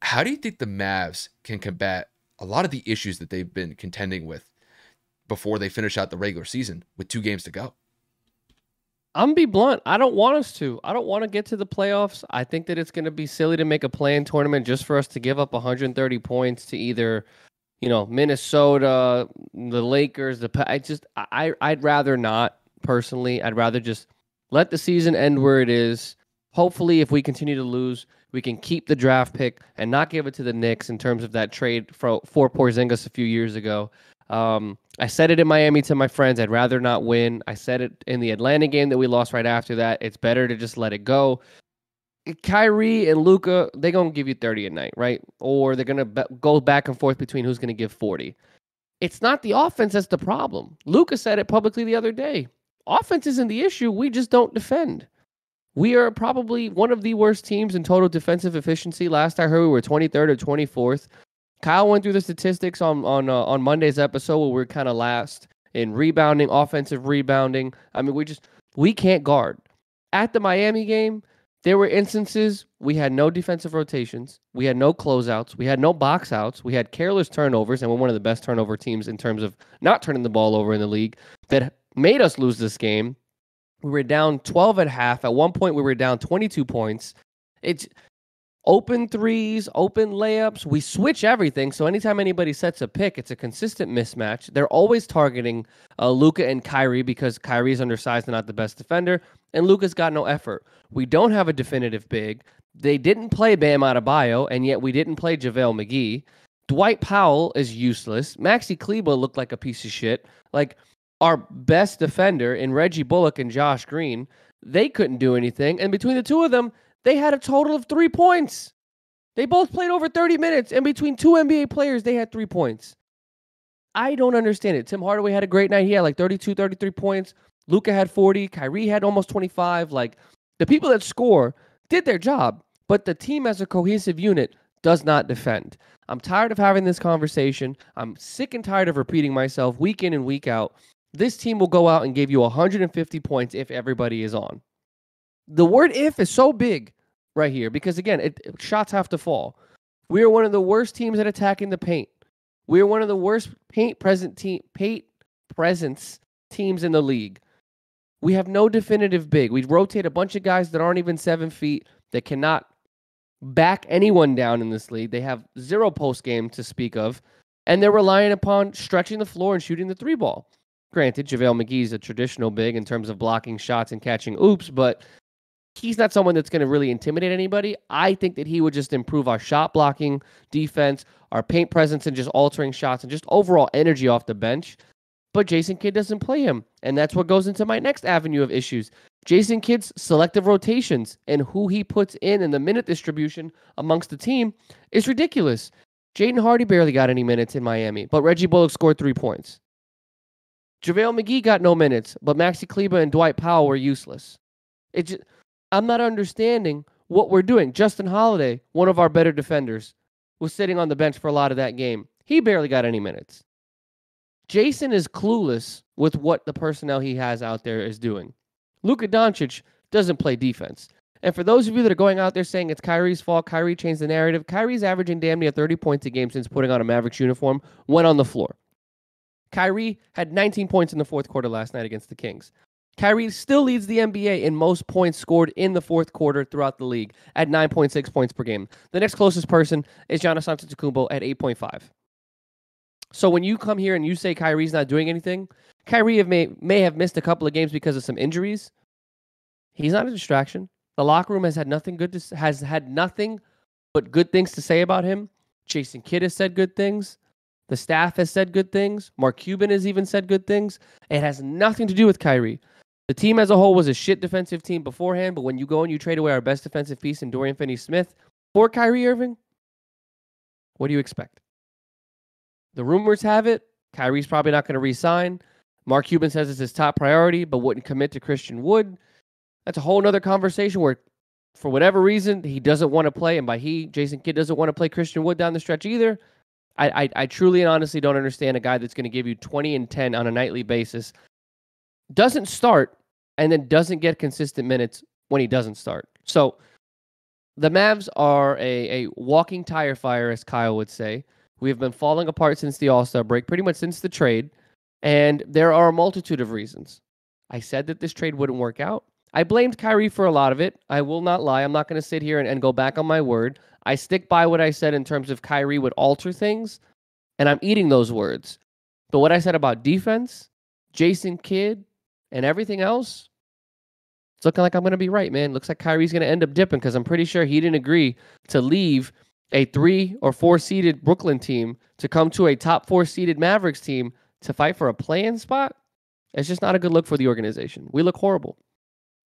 How do you think the Mavs can combat a lot of the issues that they've been contending with before they finish out the regular season with 2 games to go? I'm gonna be blunt. I don't want us to. I don't want to get to the playoffs. I think that it's going to be silly to make a play-in tournament just for us to give up 130 points to either, Minnesota, the Lakers. I'd rather not personally. I'd rather just let the season end where it is. Hopefully, if we continue to lose, we can keep the draft pick and not give it to the Knicks in terms of that trade for Porzingis a few years ago. I said it in Miami to my friends. I'd rather not win. I said it in the Atlanta game that we lost right after that. It's better to just let it go. Kyrie and Luka, they're going to give you 30 a night, right? Or they're going to go back and forth between who's going to give 40. It's not the offense that's the problem. Luka said it publicly the other day. Offense isn't the issue. We just don't defend. We are probably one of the worst teams in total defensive efficiency. Last I heard, we were 23rd or 24th. Kyle went through the statistics on Monday's episode where we're kind of last in rebounding, offensive rebounding. I mean, we can't guard. At the Miami game, there were instances we had no defensive rotations, we had no closeouts, we had no box outs, we had careless turnovers, and we're one of the best turnover teams in terms of not turning the ball over in the league that made us lose this game. We were down 12 at half. At one point, we were down 22 points. It's open threes, open layups. We switch everything. So anytime anybody sets a pick, it's a consistent mismatch. They're always targeting Luka and Kyrie because Kyrie's undersized and not the best defender, and Luka's got no effort. We don't have a definitive big. They didn't play Bam Adebayo, and yet we didn't play JaVale McGee. Dwight Powell is useless. Maxi Kleber looked like a piece of shit. Like, our best defender in Reggie Bullock and Josh Green, they couldn't do anything. And between the two of them, they had a total of 3 points. They both played over 30 minutes, and between two NBA players, they had 3 points. I don't understand it. Tim Hardaway had a great night. He had like 32, 33 points. Luka had 40. Kyrie had almost 25. Like, the people that score did their job, but the team as a cohesive unit does not defend. I'm tired of having this conversation. I'm sick and tired of repeating myself week in and week out. This team will go out and give you 150 points if everybody is on. The word "if" is so big right here because, again, shots have to fall. We are one of the worst teams at attacking the paint. We are one of the worst paint presence teams in the league. We have no definitive big. We rotate a bunch of guys that aren't even 7 feet, that cannot back anyone down in this league. They have zero post game to speak of, and they're relying upon stretching the floor and shooting the 3-ball. Granted, JaVale McGee's a traditional big in terms of blocking shots and catching oops, but he's not someone that's going to really intimidate anybody. I think that he would just improve our shot blocking defense, our paint presence, and just altering shots and just overall energy off the bench. But Jason Kidd doesn't play him, and that's what goes into my next avenue of issues. Jason Kidd's selective rotations and who he puts in the minute distribution amongst the team is ridiculous. Jaden Hardy barely got any minutes in Miami, but Reggie Bullock scored 3 points. JaVale McGee got no minutes, but Maxi Kleber and Dwight Powell were useless. I'm not understanding what we're doing. Justin Holiday, one of our better defenders, was sitting on the bench for a lot of that game. He barely got any minutes. Jason is clueless with what the personnel he has out there is doing. Luka Doncic doesn't play defense. And for those of you that are going out there saying it's Kyrie's fault, Kyrie changed the narrative, Kyrie's averaging damn near 30 points a game since putting on a Mavericks uniform, went on the floor. Kyrie had 19 points in the fourth quarter last night against the Kings. Kyrie still leads the NBA in most points scored in the fourth quarter throughout the league at 9.6 points per game. The next closest person is Giannis Antetokounmpo at 8.5. So when you come here and you say Kyrie's not doing anything, Kyrie may have missed a couple of games because of some injuries. He's not a distraction. The locker room has had nothing but good things to say about him. Jason Kidd has said good things. The staff has said good things. Mark Cuban has even said good things. It has nothing to do with Kyrie. The team as a whole was a shit defensive team beforehand, but when you go and you trade away our best defensive piece in Dorian Finney-Smith for Kyrie Irving, what do you expect? The rumors have it, Kyrie's probably not going to re-sign. Mark Cuban says it's his top priority, but wouldn't commit to Christian Wood. That's a whole other conversation where, for whatever reason, he doesn't want to play, and by he, Jason Kidd doesn't want to play Christian Wood down the stretch either. I truly and honestly don't understand a guy that's going to give you 20 and 10 on a nightly basis, doesn't start, and then doesn't get consistent minutes when he doesn't start. So The Mavs are a walking tire fire, as Kyle would say. We have been falling apart since the All-Star break, pretty much since the trade. And there are a multitude of reasons. I said that this trade wouldn't work out. I blamed Kyrie for a lot of it. I will not lie. I'm not going to sit here and go back on my word. I stick by what I said in terms of Kyrie would alter things, and I'm eating those words. But what I said about defense, Jason Kidd, and everything else, it's looking like I'm going to be right, man. Looks like Kyrie's going to end up dipping because I'm pretty sure he didn't agree to leave a 3 or 4 seeded Brooklyn team to come to a top 4 seeded Mavericks team to fight for a play-in spot. It's just not a good look for the organization. We look horrible.